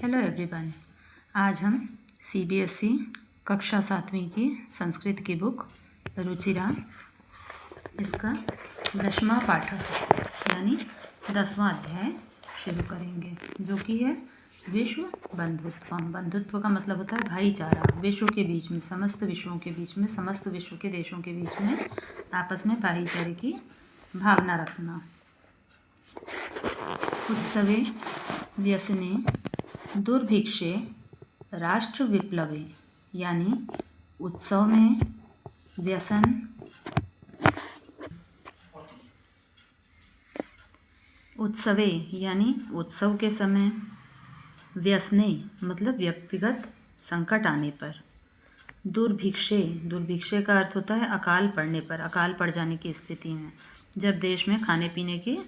Hello everyone. आज हम CBSE कक्षा 7वीं की संस्कृत की बुक रुचिरा इसका 10वां पाठक यानी 10वां अध्याय शुरू करेंगे, जो कि है विश्व बंधुत्व। बंधुत्व का मतलब होता है भाईचारा, विश्व के बीच में, समस्त विश्वों के बीच में, समस्त विश्व के देशों के बीच में आपस में भाईचारे की भावना रखना। उत्सवे व्यसने दुर्भिक्षे राष्ट्र विप्लवे, यानी उत्सव में, व्यसन, उत्सवे यानी उत्सव के समय, व्यसने मतलब व्यक्तिगत संकट आने पर, दुर्भिक्षे, दुर्भिक्षे का अर्थ होता है अकाल पड़ने पर, अकाल पड़ जाने की स्थिति में, जब देश में खाने पीने की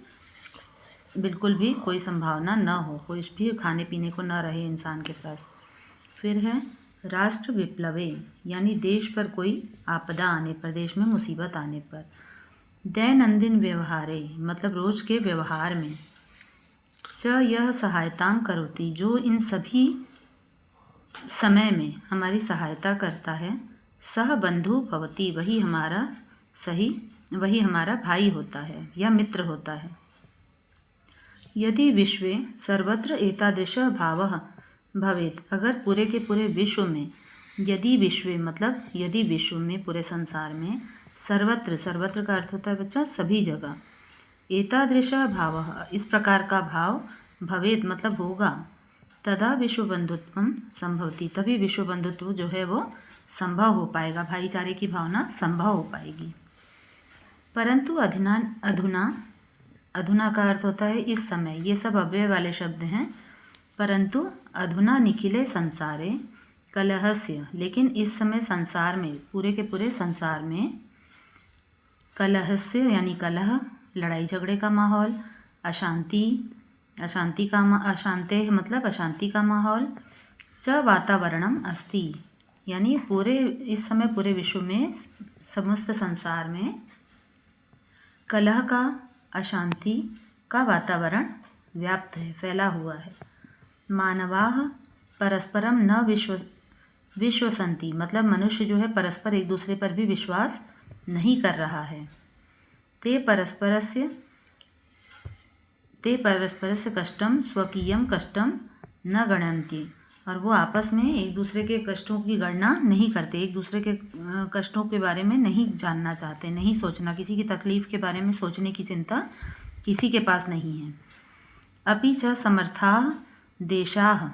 बिल्कुल भी कोई संभावना न हो, कुछ भी खाने पीने को न रहे इंसान के पास। फिर है राष्ट्र विप्लवे, यानी देश पर कोई आपदा आने पर, देश में मुसीबत आने पर। दैनंदिन व्यवहारे मतलब रोज के व्यवहार में, च यह सहायतां करोति जो इन सभी समय में हमारी सहायता करता है, सह बंधु भवति वही हमारा भाई होता है या मित्र होता है। यदि विश्वे सर्वत्र एतादृशः भावः भवेत्, अगर पूरे के पूरे विश्व में, यदि विश्वे मतलब यदि विश्व में, पूरे संसार में, सर्वत्र, सर्वत्र का अर्थ होता है बच्चों सभी जगह, एतादृशः भावः इस प्रकार का भाव, भवेत् मतलब होगा, तदा विश्व बंधुत्वं संभवति तभी विश्व बंधुत्व जो है वो संभव हो पाएगा, भाईचारे की भावना संभव हो पाएगी। परंतु अधुना का अर्थ होता है इस समय, ये सब अव्यय वाले शब्द हैं। परंतु अधुना निखिले संसारे कलहस्य, लेकिन इस समय संसार में, पूरे के पूरे संसार में, कलहस्य यानी कलह, लड़ाई झगड़े का माहौल, अशांते मतलब अशांति का माहौल, च वातावरणम अस्ति, यानी पूरे इस समय पूरे विश्व में, समस्त संसार में कलह का, अशांति का वातावरण व्याप्त है, फैला हुआ है। मानवाः परस्परम न विश्वसन्ति मतलब मनुष्य जो है परस्पर एक दूसरे पर भी विश्वास नहीं कर रहा है। ते परस्परस्य कष्टम स्वकीयम कष्टम न गणन्ति, और वो आपस में एक दूसरे के कष्टों की गणना नहीं करते, एक दूसरे के कष्टों के बारे में नहीं जानना चाहते, नहीं सोचना, किसी की तकलीफ़ के बारे में सोचने की चिंता किसी के पास नहीं है। अपि च समर्थाः देशाः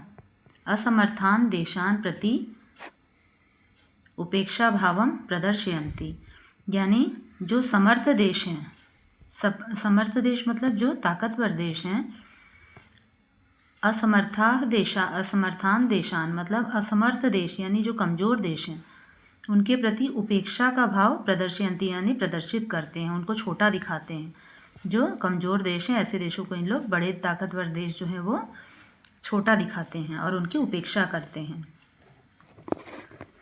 असमर्थान् देशान् प्रति उपेक्षा भावं प्रदर्शयन्ति, यानी जो समर्थ देश हैं, समर्थ देश मतलब जो ताकतवर देश हैं, असमर्थान देशान मतलब असमर्थ देश यानी जो कमज़ोर देश हैं, उनके प्रति उपेक्षा का भाव प्रदर्शयन्ति यानी प्रदर्शित करते हैं, उनको छोटा दिखाते हैं। जो कमज़ोर देश हैं ऐसे देशों को इन लोग, बड़े ताकतवर देश जो हैं वो छोटा दिखाते हैं और उनकी उपेक्षा करते हैं।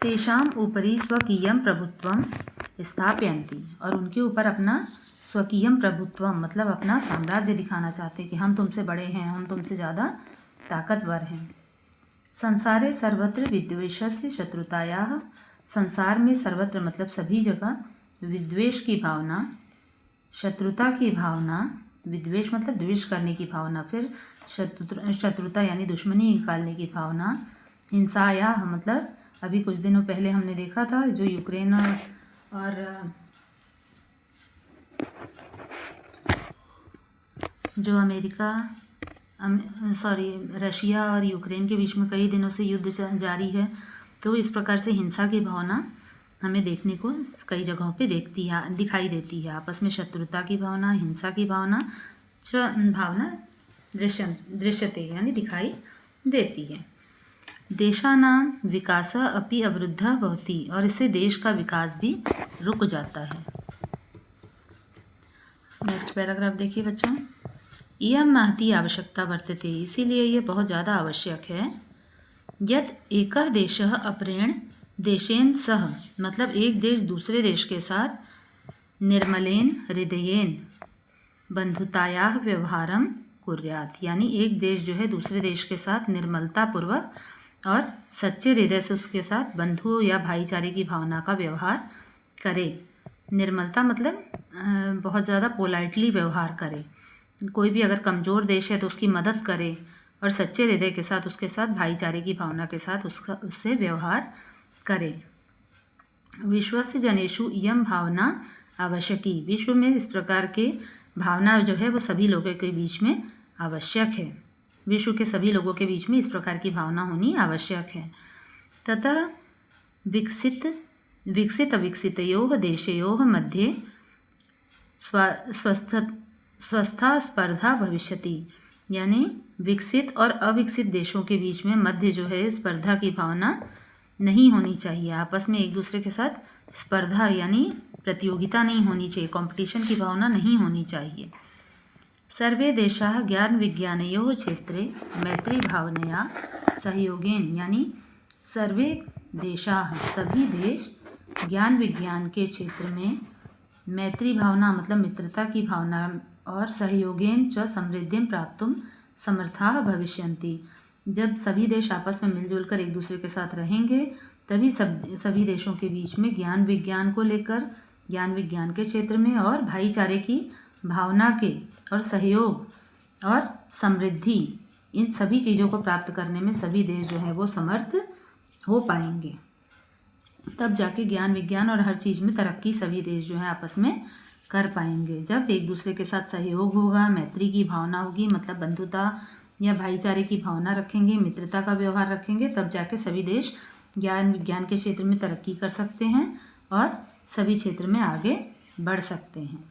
तेषाम उपरि स्वकीयम प्रभुत्वम स्थापयन्ति, और उनके ऊपर अपना स्वकीयम प्रभुत्वम मतलब अपना साम्राज्य दिखाना चाहते हैं कि हम तुमसे बड़े हैं, हम तुमसे ज़्यादा ताकतवर हैं। संसारे सर्वत्र विद्वेषस्य शत्रुतायाः, संसार में सर्वत्र मतलब सभी जगह, विद्वेष की भावना, शत्रुता की भावना, विद्वेष मतलब द्वेष करने की भावना, फिर शत्रुता यानी दुश्मनी निकालने की भावना, हिंसायाः मतलब अभी कुछ दिनों पहले हमने देखा था जो यूक्रेन और जो रशिया और यूक्रेन के बीच में कई दिनों से युद्ध जारी है, तो इस प्रकार से हिंसा की भावना हमें देखने को कई जगहों पे दिखाई देती है। आपस में शत्रुता की भावना, हिंसा की भावना दृश्यते यानी दिखाई देती है। देशानां विकासः अपि अवरुद्धः भवति, और इससे देश का विकास भी रुक जाता है। नेक्स्ट पैराग्राफ देखिए बच्चों। इयं महती आवश्यकता वर्तते, इसीलिए ये बहुत ज़्यादा आवश्यक है। यत् एकः देशः अपरेण देशेन सह मतलब एक देश दूसरे देश के साथ निर्मलेन हृदयेन बंधुतायाः व्यवहारं कुर्यात, यानी एक देश जो है दूसरे देश के साथ निर्मलता पूर्वक और सच्चे हृदय से उसके साथ बंधु या भाईचारे की भावना का व्यवहार करे। निर्मलता मतलब बहुत ज़्यादा पोलाइटली व्यवहार करे। कोई भी अगर कमज़ोर देश है तो उसकी मदद करे और सच्चे हृदय के साथ उसके साथ भाईचारे की भावना के साथ उससे व्यवहार करे। विश्वस्य जनेषु इयं भावना आवश्यकी, विश्व में इस प्रकार के भावना जो है वो सभी लोगों के बीच में आवश्यक है। विश्व के सभी लोगों के बीच में इस प्रकार की भावना होनी आवश्यक है। तथा विकसित अविकसितयोः देशयोः मध्ये स्वस्था स्पर्धा भविष्यति, यानी विकसित और अविकसित देशों के बीच में मध्य जो है स्पर्धा की भावना नहीं होनी चाहिए। आपस में एक दूसरे के साथ स्पर्धा यानी प्रतियोगिता नहीं होनी चाहिए, कंपटीशन की भावना नहीं होनी चाहिए। सर्वे देशाः ज्ञान विज्ञानयोः क्षेत्रे मैत्री भावनया सहयोगेन, यानी सर्वे देशाः सभी देश ज्ञान विज्ञान के क्षेत्र में मैत्री भावना मतलब मित्रता की भावना और सहयोगेन च समृद्धिं प्राप्तुं समर्थाः भविष्यन्ति, जब सभी देश आपस में मिलजुल कर एक दूसरे के साथ रहेंगे तभी सभी देशों के बीच में ज्ञान विज्ञान को लेकर, ज्ञान विज्ञान के क्षेत्र में और भाईचारे की भावना के और सहयोग और समृद्धि, इन सभी चीज़ों को प्राप्त करने में सभी देश जो है वो समर्थ हो पाएंगे। तब जाके ज्ञान विज्ञान और हर चीज़ में तरक्की सभी देश जो है आपस में कर पाएंगे। जब एक दूसरे के साथ सहयोग होगा, मैत्री की भावना होगी, मतलब बंधुता या भाईचारे की भावना रखेंगे, मित्रता का व्यवहार रखेंगे, तब जाके सभी देश ज्ञान विज्ञान के क्षेत्र में तरक्की कर सकते हैं और सभी क्षेत्र में आगे बढ़ सकते हैं।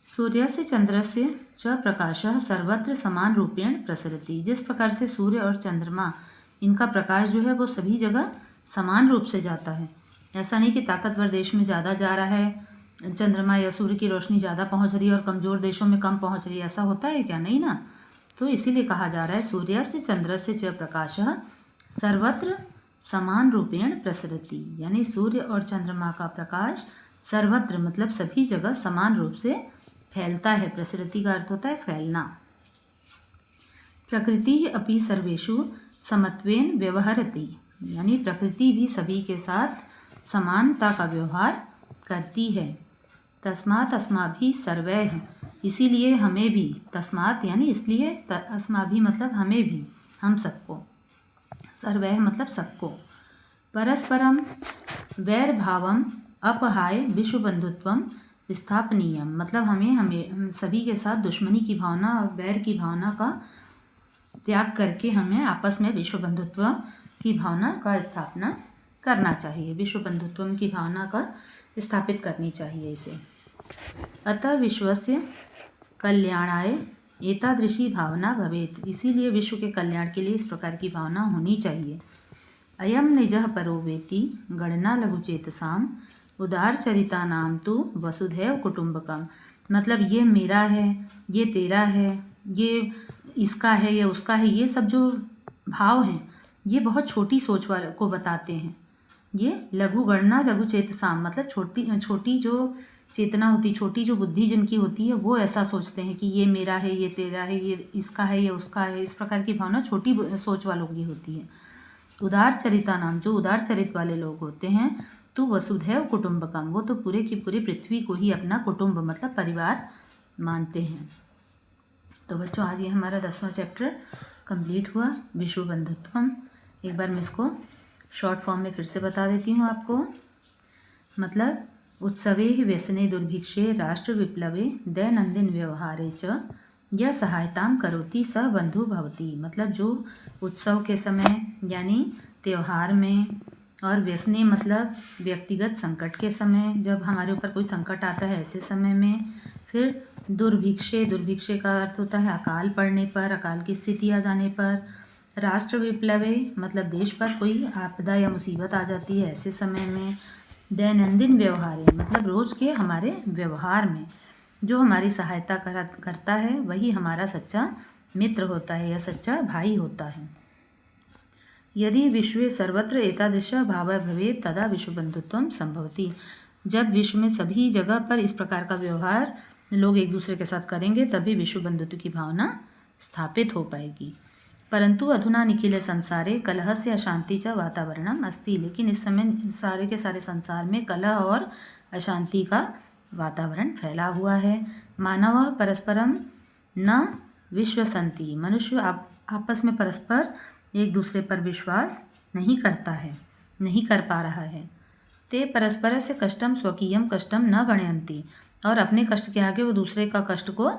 सूर्यस्य चंद्रस्य च प्रकाशः सर्वत्र समान रूपेण प्रसरति, जिस प्रकार से सूर्य और चंद्रमा इनका प्रकाश जो है वो सभी जगह समान रूप से जाता है। ऐसा नहीं कि ताकतवर देश में ज़्यादा जा रहा है चंद्रमा या सूर्य की रोशनी ज़्यादा पहुंच रही है और कमज़ोर देशों में कम पहुंच रही है, ऐसा होता है क्या? नहीं ना। तो इसीलिए कहा जा रहा है सूर्यस्य चंद्रस्य च प्रकाशः सर्वत्र समान रूपेण प्रसरति, यानी सूर्य और चंद्रमा का प्रकाश सर्वत्र मतलब सभी जगह समान रूप से फैलता है। प्रसरति का अर्थ होता है फैलना। प्रकृति अपि सर्वेषु समत्वेन व्यवहरति, यानी प्रकृति भी सभी के साथ समानता का व्यवहार करती है। तस्मात् अस्माभिः सर्वैः, इसीलिए हमें भी, तस्मात् यानी इसलिए, अस्माभिः मतलब हमें भी, हम सबको, सर्वैः मतलब सबको, परस्परम वैरभावम अपहाय विश्वबंधुत्वम स्थापनीयम, मतलब हम सभी के साथ दुश्मनी की भावना और वैर की भावना का त्याग करके हमें आपस में विश्व बंधुत्व की भावना का स्थापना करना चाहिए, विश्व बंधुत्व की भावना का स्थापित करनी चाहिए इसे। अतः विश्वस्य कल्याणाय एतादृशी भावना भवेत्, इसीलिए विश्व के कल्याण के लिए इस प्रकार की भावना होनी चाहिए। अयम निजः परो वेति गणना लघुचेतसाम उदारचरितानां तु वसुधैव कुटुम्बकम, मतलब ये मेरा है, ये तेरा है, ये इसका है, ये उसका है, ये सब जो भाव हैं ये बहुत छोटी सोच वाले को बताते हैं। ये लघु गणना लघु चेतसाम मतलब छोटी जो चेतना होती, छोटी जो बुद्धि जिनकी होती है वो ऐसा सोचते हैं कि ये मेरा है, ये तेरा है, ये इसका है, ये उसका है, इस प्रकार की भावना छोटी सोच वालों की होती है। उदार चरिता नाम, जो उदार चरित वाले लोग होते हैं, तो वसुधैव कुटुम्बकम, वो तो पूरे की पूरी पृथ्वी को ही अपना कुटुंब मतलब परिवार मानते हैं। तो बच्चों आज ये हमारा 10वां चैप्टर कंप्लीट हुआ, विश्व बंधुत्वम। एक बार मैं इसको शॉर्ट फॉर्म में फिर से बता देती हूँ आपको। मतलब उत्सवे ही व्यसने दुर्भिक्षे राष्ट्र विप्लवे दैनंदिन व्यवहारे च यह सहायताम करोति स बंधु भवति, मतलब जो उत्सव के समय यानी त्यौहार में, और व्यसने मतलब व्यक्तिगत संकट के समय, जब हमारे ऊपर कोई संकट आता है ऐसे समय में, फिर दुर्भिक्षे का अर्थ होता है अकाल पड़ने पर, अकाल की स्थिति आ जाने पर, राष्ट्र विप्लवे मतलब देश पर कोई आपदा या मुसीबत आ जाती है ऐसे समय में, दैनंदिन व्यवहार मतलब रोज़ के हमारे व्यवहार में जो हमारी सहायता करता है वही हमारा सच्चा मित्र होता है या सच्चा भाई होता है। यदि विश्वे सर्वत्र एतादृश भाव भवेत् तदा विश्व बंधुत्वम संभवति, जब विश्व में सभी जगह पर इस प्रकार का व्यवहार लोग एक दूसरे के साथ करेंगे तभी विश्व बंधुत्व की भावना स्थापित हो पाएगी। परंतु अधुना निखिले संसारे कलहस्य अशांति च वातावरणम अस्ति, लेकिन इस समय सारे के सारे संसार में कलह और अशांति का वातावरण फैला हुआ है। मानव परस्परम न विश्वसंति, मनुष्य आपस में परस्पर एक दूसरे पर विश्वास नहीं करता है, नहीं कर पा रहा है। ते परस्पर से कष्टम स्वकीयम कष्टम न गणयन्ति, और अपने कष्ट के आगे वो दूसरे का कष्ट को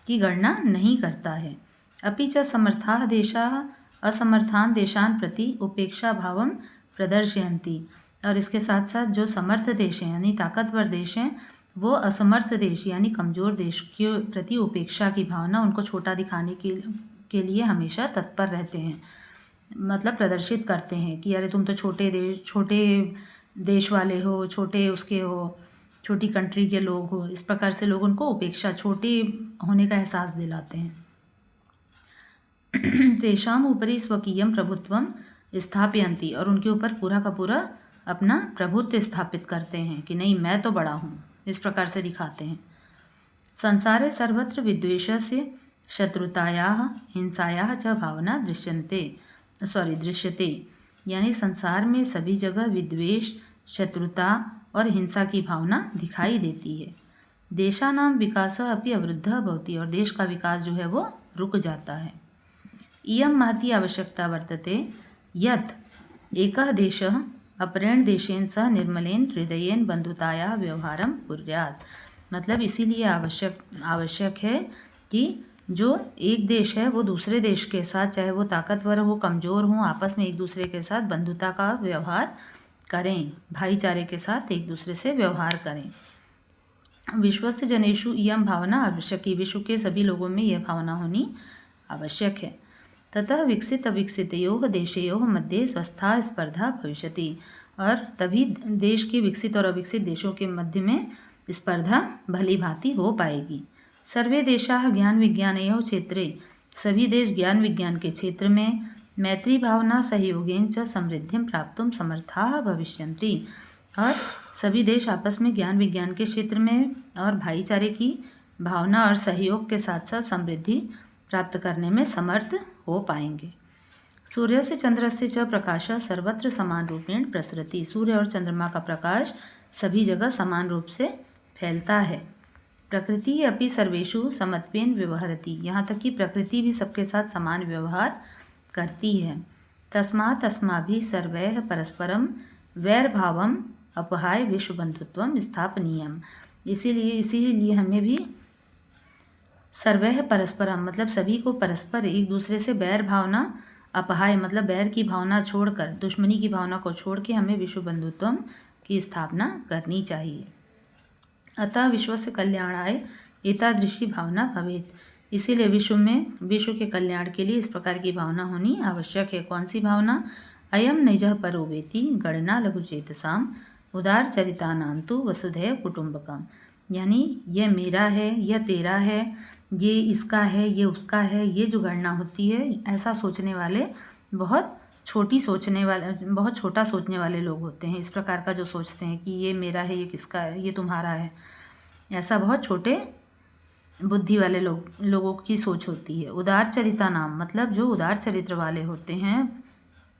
की गणना नहीं करता है। अपि च समर्थाः देशाः असमर्थान देशान प्रति उपेक्षा भावम प्रदर्शयन्ति, और इसके साथ साथ जो समर्थ देश हैं यानी ताकतवर देश हैं, वो असमर्थ देश यानी कमज़ोर देश के प्रति उपेक्षा की भावना, उनको छोटा दिखाने के लिए हमेशा तत्पर रहते हैं, मतलब प्रदर्शित करते हैं कि अरे तुम तो छोटे देश वाले हो, छोटे उसके हो, छोटी कंट्री के लोग हो। इस प्रकार से लोग उनको उपेक्षा, छोटे होने का एहसास दिलाते हैं। तेषाम ऊपरी स्वकीयम प्रभुत्वम स्थापयन्ति, और उनके ऊपर पूरा का पूरा अपना प्रभुत्व स्थापित करते हैं कि नहीं मैं तो बड़ा हूँ, इस प्रकार से दिखाते हैं। संसारे सर्वत्र विद्वेषस्य शत्रुतायाः हिंसायाः च भावना दृश्यते, यानी संसार में सभी जगह विद्वेष, शत्रुता और हिंसा की भावना दिखाई देती है। देशानां विकासः अपि अवरुद्धः भवति, और देश का विकास जो है वो रुक जाता है। इयं महती आवश्यकता वर्तते यत् एकः देशः अपरेण देशेन सह निर्मलेन हृदयेन बंधुतायाः व्यवहारं कुर्यात्, मतलब इसीलिए आवश्यक है कि जो एक देश है वो दूसरे देश के साथ, चाहे वो ताकतवर हो कमज़ोर हो, आपस में एक दूसरे के साथ बंधुता का व्यवहार करें, भाईचारे के साथ एक दूसरे से व्यवहार करें। विश्वस्य जनेषु इयं भावना आवश्यकी, विश्व के सभी लोगों में यह भावना होनी आवश्यक है। ततः विकसित अविकसितयोः देशयोः मध्ये स्वस्था स्पर्धा भविष्यति, और तभी देश के विकसित और अविकसित देशों के मध्य में स्पर्धा भली भांति हो पाएगी। सर्वे देशाः ज्ञान विज्ञानयोः क्षेत्रे, सभी देश ज्ञान विज्ञान के क्षेत्र में मैत्री भावना सहयोगेन च समृद्धिं प्राप्तुं समर्थाः भविष्यन्ति, और सभी देश आपस में ज्ञान विज्ञान के क्षेत्र में और भाईचारे की भावना और सहयोग के साथ साथ समृद्धि प्राप्त करने में समर्थ हो पाएंगे। सूर्य से चंद्र से च प्रकाश सर्वत्र समान रूपेण प्रसरति, सूर्य और चंद्रमा का प्रकाश सभी जगह समान रूप से फैलता है। प्रकृति अपि सर्वेषु समत्वेन व्यवहरति, यहाँ तक कि प्रकृति भी सबके साथ समान व्यवहार करती है। तस्मात् अस्माभिः सर्वैः परस्परं वैरभावम् अपहाय विश्वबंधुत्वं स्थापनीयम्, इसीलिए हमें भी सर्वैः परस्परम, मतलब सभी को परस्पर एक दूसरे से बैर भावना अपहाय, मतलब बैर की भावना छोड़कर, दुश्मनी की भावना को छोड़ के हमें विश्व बंधुत्व की स्थापना करनी चाहिए। अतः विश्व से कल्याणाय एतादृशी भावना भवेत्, इसीलिए विश्व के कल्याण के लिए इस प्रकार की भावना होनी आवश्यक है। कौन सी भावना? अयम निजः परो वेति गणना लघुचेतसाम उदार चरितानां तु वसुधैव कुटुंबकम, यानी यह मेरा है, यह तेरा है, ये इसका है, ये उसका है, ये जो गणना होती है, ऐसा सोचने वाले बहुत छोटा सोचने वाले लोग होते हैं। इस प्रकार का जो सोचते हैं कि ये मेरा है, ये किसका है, ये तुम्हारा है, ऐसा बहुत छोटे बुद्धि वाले लोगों की सोच होती है। उदार चरिता नाम, मतलब जो उदार चरित्र वाले होते हैं,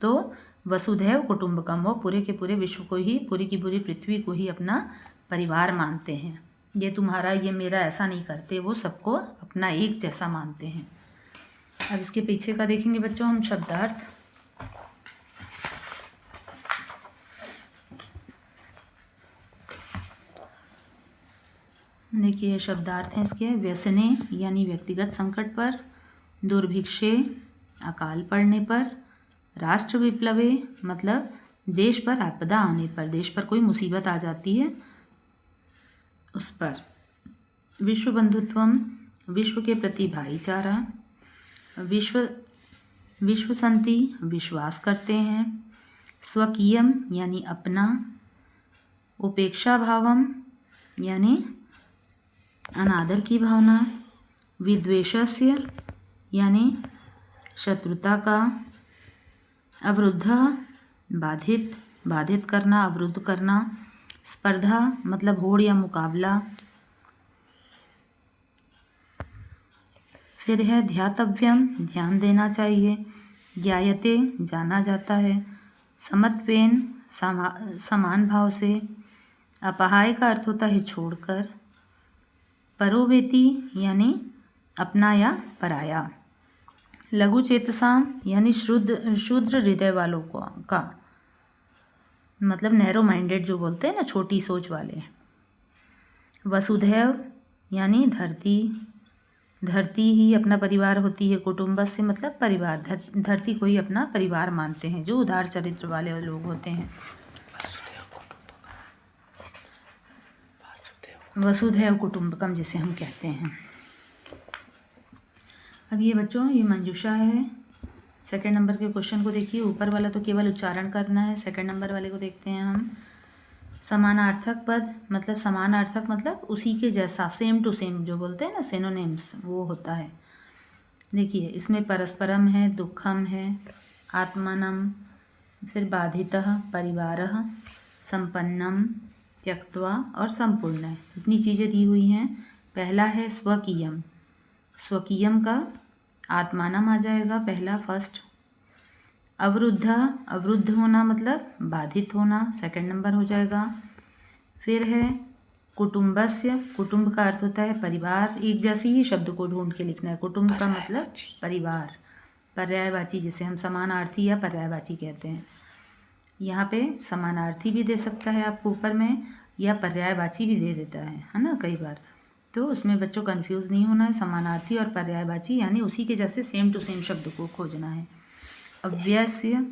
तो वसुधैव कुटुंबकम, वो पूरे के पूरे विश्व को ही, पूरी की पूरी पृथ्वी को ही अपना परिवार मानते हैं। ये तुम्हारा, ये मेरा ऐसा नहीं करते, वो सबको अपना एक जैसा मानते हैं। अब इसके पीछे का देखेंगे बच्चों हम शब्दार्थ। देखिए शब्दार्थ हैं इसके, व्यसने यानी व्यक्तिगत संकट पर, दुर्भिक्षे अकाल पड़ने पर, राष्ट्र विप्लवे मतलब देश पर आपदा आने पर, देश पर कोई मुसीबत आ जाती है उस पर, विश्व बंधुत्वम विश्व के प्रति भाईचारा, विश्व संति विश्वास करते हैं, स्वकीयम यानी अपना, उपेक्षा भावम यानी अनादर की भावना, विद्वेषस्य यानी शत्रुता का, अवरुद्ध बाधित करना, अवरुद्ध करना, स्पर्धा मतलब होड़ या मुकाबला, फिर है ध्यातव्यम, ध्यान देना चाहिए। ज्ञायते, जाना जाता है। समत्वेन, समान भाव से। अपहाय का अर्थ होता है छोड़कर। परोवेति यानी अपना या पराया। लघु चेतसाम यानी शूद्र हृदय वालों का मतलब नैरो माइंडेड जो बोलते हैं ना, छोटी सोच वाले। वसुधैव यानी धरती ही अपना परिवार होती है। कुटुंबस्य मतलब परिवार, धरती को ही अपना परिवार मानते हैं जो उदार चरित्र वाले लोग होते हैं। वसुधैव कुटुंबकम जिसे हम कहते हैं। अब ये बच्चों, ये मंजूषा है। सेकंड नंबर के क्वेश्चन को देखिए। ऊपर वाला तो केवल उच्चारण करना है। सेकंड नंबर वाले को देखते हैं हम। समानार्थक पद मतलब समानार्थक मतलब उसी के जैसा, सेम टू सेम जो बोलते हैं ना, सिनोनिम्स, वो होता है। देखिए इसमें परस्परम है, दुखम है, आत्मनम, फिर बाधितः, परिवारः, संपन्नम, त्यक्त्वा और संपूर्ण है। इतनी चीज़ें दी हुई हैं। पहला है स्वकीयम। स्वकीयम का आत्मानम आ जाएगा पहला, फर्स्ट। अवरुद्ध होना मतलब बाधित होना, सेकंड नंबर हो जाएगा। फिर है कुटुंबस्य। कुटुंब का अर्थ होता है परिवार। एक जैसे ही शब्द को ढूंढ के लिखना है। कुटुंब का मतलब परिवार। पर्यायवाची जिसे हम समानार्थी या पर्यायवाची कहते हैं। यहाँ पे समानार्थी भी दे सकता है आपको ऊपर में, या पर्यायवाची भी दे देता है ना कई बार। तो उसमें बच्चों कंफ्यूज नहीं होना है। समानार्थी और पर्यायवाची यानी उसी के जैसे सेम टू सेम शब्द को खोजना है। अन्यस्य,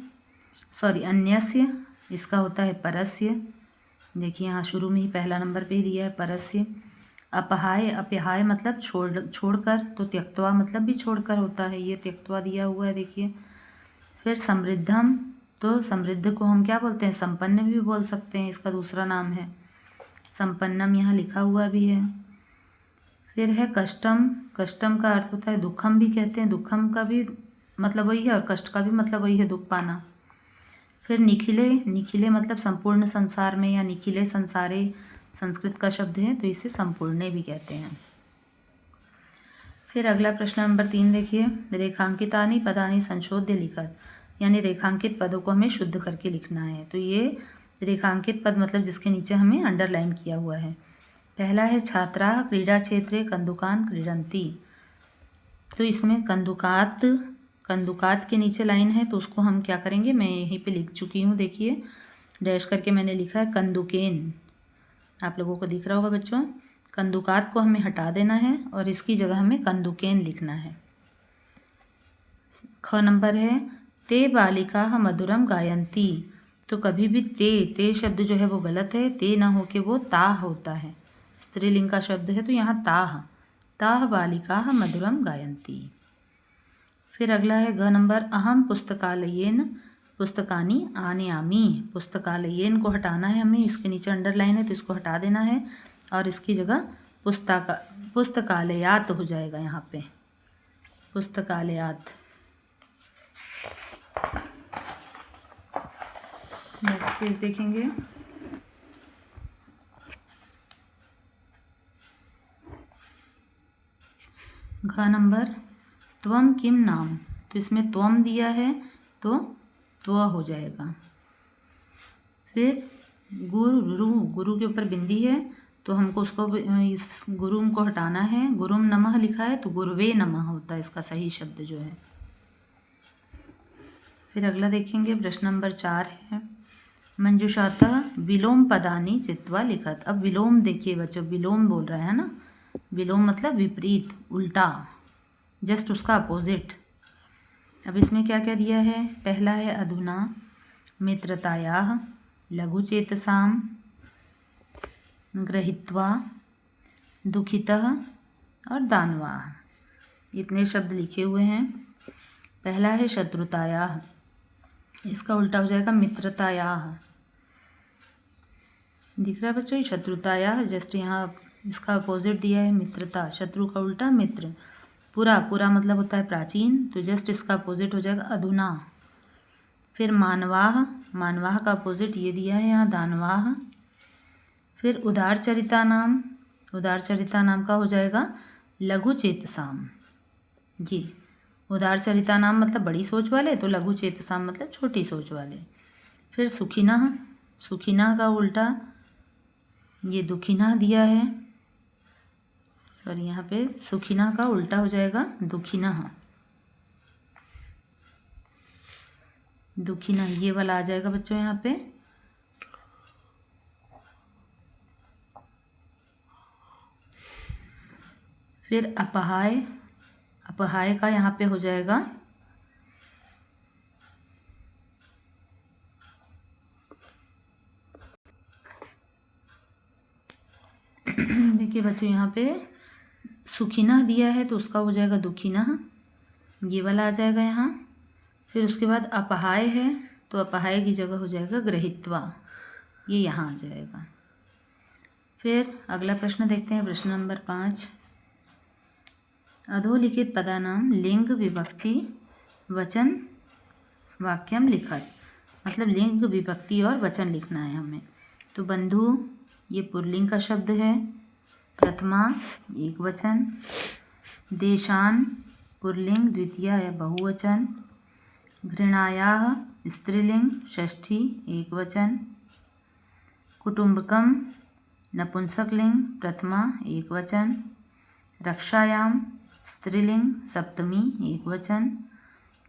इसका होता है परस्य। देखिए यहाँ शुरू में ही पहला नंबर पे ही दिया है परस्य। अपहाय मतलब छोड़कर, तो त्यक्त्वा मतलब भी छोड़कर होता है, ये त्यक्त्वा दिया हुआ है देखिए। फिर समृद्धम, तो समृद्ध को हम क्या बोलते हैं, संपन्न भी बोल सकते हैं, इसका दूसरा नाम है संपन्नम, यहाँ लिखा हुआ भी है। फिर है कष्टम। कष्टम का अर्थ होता है दुखम भी कहते हैं, दुखम का भी मतलब वही है और कष्ट का भी मतलब वही है, दुख पाना। फिर निखिले। निखिले मतलब संपूर्ण संसार में या निखिले संसारे संस्कृत का शब्द है, तो इसे संपूर्ण भी कहते हैं। फिर अगला प्रश्न नंबर 3 देखिए। रेखांकितानि पदानि संशोध्य लिखत, यानी रेखांकित पदों को हमें शुद्ध करके लिखना है। तो ये रेखांकित पद मतलब जिसके नीचे हमें अंडरलाइन किया हुआ है। पहला है छात्रा क्रीडा क्षेत्रे कंदुकान क्रीडंती। तो इसमें कंदुकात के नीचे लाइन है, तो उसको हम क्या करेंगे, मैं यहीं पे लिख चुकी हूँ, देखिए डैश करके मैंने लिखा है कंदुकेन। आप लोगों को दिख रहा होगा बच्चों। कंदुकात को हमें हटा देना है और इसकी जगह हमें कंदुकेन लिखना है। ख नंबर है ते बालिका मधुरम गायंती। तो कभी भी ते शब्द जो है वो गलत है। ते ना हो के वो ताह होता है, स्त्रीलिंग का शब्द है, तो यहाँ ताह बालिका मधुरम गायंती। फिर अगला है ग नंबर। अहम पुस्तकालयेन पुस्तकानि आनयामि। पुस्तकालयेन को हटाना है हमें, इसके नीचे अंडरलाइन है तो इसको हटा देना है और इसकी जगह पुस्तकालयात हो जाएगा यहाँ पे, पुस्तकालयात। नेक्स्ट पेज देखेंगे। घ नंबर त्वम किम नाम। तो इसमें त्वम दिया है तो त्व हो जाएगा। फिर गुरु के ऊपर बिंदी है तो हमको उसको इस गुरुम को हटाना है। गुरुम नमः लिखा है तो गुरुवे नमः होता है इसका सही शब्द जो है। फिर अगला देखेंगे प्रश्न नंबर 4 है मंजुषातः विलोम पदानि चित्वा लिखत। अब विलोम देखिए बच्चों, विलोम बोल रहा है ना, विलोम मतलब विपरीत, उल्टा, जस्ट उसका अपोजिट। अब इसमें क्या क्या दिया है। पहला है अधुना, मित्रतायाः, लघुचेतसाम, गृहीत्वा, दुखितः और दानवाः। इतने शब्द लिखे हुए हैं। पहला है शत्रुतायाः, इसका उल्टा हो जाएगा मित्रतायाः। दिख रहा है बच्चों, शत्रुतायाः जस्ट यहाँ इसका अपोजिट दिया है मित्रता, शत्रु का उल्टा मित्र। पूरा मतलब होता है प्राचीन, तो जस्ट इसका अपोजिट हो जाएगा अधुना। फिर मानवाह का अपोजिट ये दिया है यहाँ दानवाह। फिर उदारचरिता नाम का हो जाएगा लघुचेतसाम। ये उदार चरिता नाम मतलब बड़ी सोच वाले, तो लघु चेतसाम मतलब छोटी सोच वाले। फिर सुखिनः, सुखिनः का उल्टा ये दुखिनः दिया है, सॉरी यहाँ पे सुखिनः का उल्टा हो जाएगा दुखिनः, दुखिनः ये वाला आ जाएगा बच्चों यहाँ पे। फिर अपहाय, अपहाय का यहाँ पे हो जाएगा देखिए बच्चों यहाँ पे सुखिनः दिया है तो उसका हो जाएगा दुखिनः, ये वाला आ जाएगा यहाँ। फिर उसके बाद अपहाय है तो अपहाय की जगह हो जाएगा गृहीत्वा, ये यहाँ आ जाएगा। फिर अगला प्रश्न देखते हैं, प्रश्न नंबर 5। अधोलिखित पदानाम लिंग विभक्ति वचन वाक्यम लिखत, मतलब लिंग विभक्ति और वचन लिखना है हमें। तो बंधु ये पुल्लिंग का शब्द है, प्रथमा एक वचन, देशान पुल्लिंग द्वितीया या बहुवचन, घृणायाः स्त्रीलिंग षष्ठी एक वचन, कुटुंबकम नपुंसकलिंग प्रथमा एक वचन, रक्षायाम स्त्रीलिंग सप्तमी एक वचन,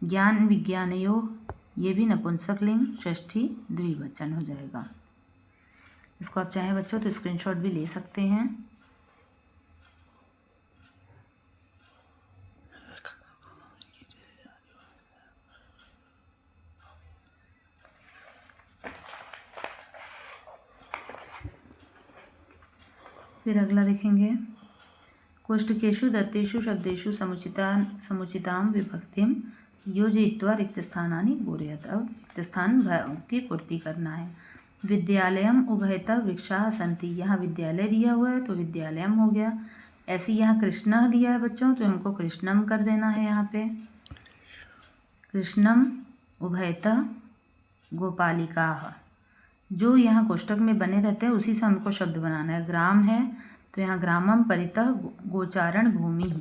ज्ञान विज्ञानयोः ये भी नपुंसकलिंग षष्ठी द्विवचन हो जाएगा। इसको आप चाहें बच्चों तो स्क्रीनशॉट भी ले सकते हैं। फिर अगला देखेंगे, कोष्ठकेषु दत्तेषु शब्देषु समुचितां विभक्तिम योजयित्वा रिक्तस्थानानि पूरयत। अब रिक्तस्थान की पूर्ति करना है। विद्यालयम उभयतः वृक्षाः सन्ति, यहाँ विद्यालय दिया हुआ है तो विद्यालयम हो गया। ऐसे यहाँ कृष्णः दिया है बच्चों तो हमको कृष्णम कर देना है। यहाँ पे कृष्णम उभयतः गोपालिकाः, जो यहाँ कोष्ठक में बने रहते हैं उसी से हमको शब्द बनाना है। ग्राम है तो यहाँ ग्रामम परितः गोचारण भूमि,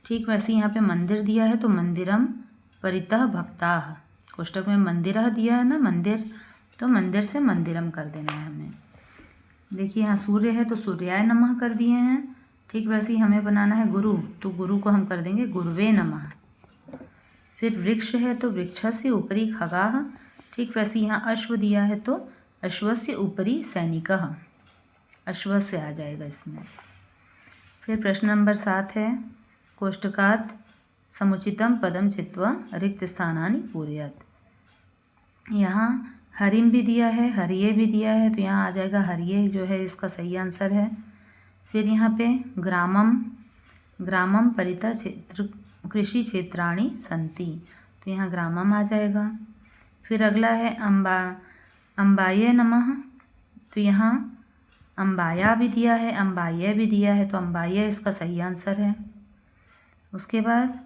ठीक वैसे यहाँ पे मंदिर दिया है तो मंदिरम परितः भक्ताः, कोष्ठक में मंदिरः दिया है ना मंदिर, तो मंदिर से मंदिरम कर देना है हमें। देखिए यहाँ सूर्य है तो सूर्याय नमः कर दिए हैं, ठीक वैसे ही हमें बनाना है गुरु, तो गुरु को हम कर देंगे गुरुवे नमः। फिर वृक्ष है तो वृक्षस्य ऊपरी खगाः, ठीक वैसे यहाँ अश्व दिया है तो अश्वस्य ऊपरी सैनिकः, अश्वस्य आ जाएगा इसमें। फिर प्रश्न नंबर 7 है, कोष्ठकात् समुचितम पदम चित्वा रिक्त स्थानानि पूरयत। यहाँ हरिम भी दिया है, हरिये भी दिया है तो यहाँ आ जाएगा हरिये जो है इसका सही आंसर है। फिर यहाँ पे ग्रामम, ग्रामम परितः क्षेत्र कृषि क्षेत्राणि सन्ति, तो यहाँ ग्रामम आ जाएगा। फिर अगला है अम्बाये नमः, तो यहाँ अम्बाया भी दिया है, अम्बाये भी दिया है तो अम्बाये इसका सही आंसर है। उसके बाद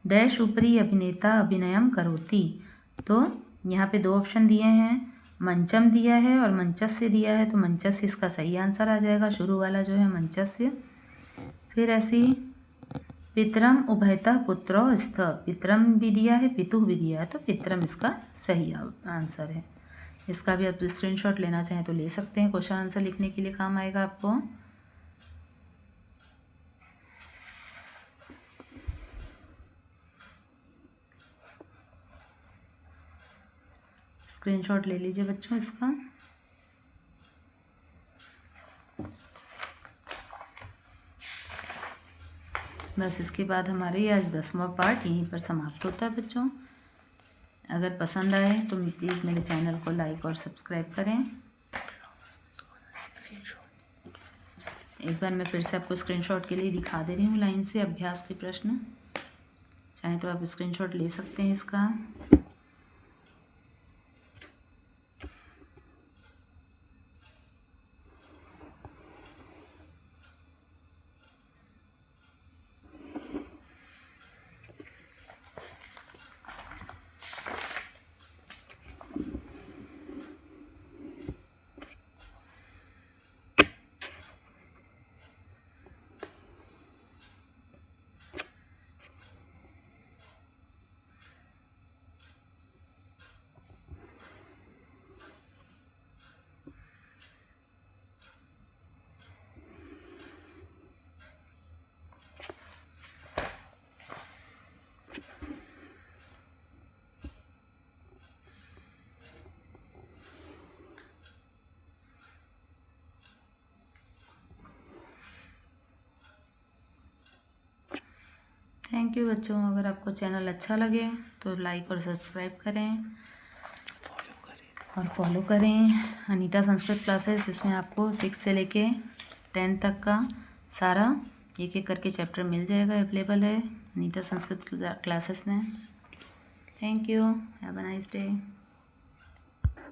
डैश ऊपरी अभिनेता अभिनयम करोति, तो यहाँ पे 2 ऑप्शन दिए हैं, मंचम दिया है और मंचस्य दिया है तो मंचस्य इसका सही आंसर आ जाएगा, शुरू वाला जो है मंचस्य। फिर ऐसी पितरम उभयतः पुत्रो स्थ, पितरम भी दिया है पितुः भी दिया है तो पितरम इसका सही आंसर है। इसका भी आप स्क्रीनशॉट लेना चाहें तो ले सकते हैं, क्वेश्चन आंसर लिखने के लिए काम आएगा आपको। स्क्रीनशॉट ले लीजिए बच्चों इसका। बस इसके बाद हमारे आज 10वां पार्ट यहीं पर समाप्त होता है बच्चों। अगर पसंद आए तो प्लीज़ मेरे चैनल को लाइक और सब्सक्राइब करें। एक बार मैं फिर से आपको स्क्रीनशॉट के लिए दिखा दे रही हूँ लाइन से अभ्यास के प्रश्न, चाहे तो आप स्क्रीनशॉट ले सकते हैं इसका। थैंक यू बच्चों। अगर आपको चैनल अच्छा लगे तो लाइक और सब्सक्राइब करें और फॉलो करें अनीता संस्कृत क्लासेस। इसमें आपको 6 से लेके 10 तक का सारा एक एक करके चैप्टर मिल जाएगा, अवेलेबल है अनीता संस्कृत क्लासेस में। Thank you, have a nice day.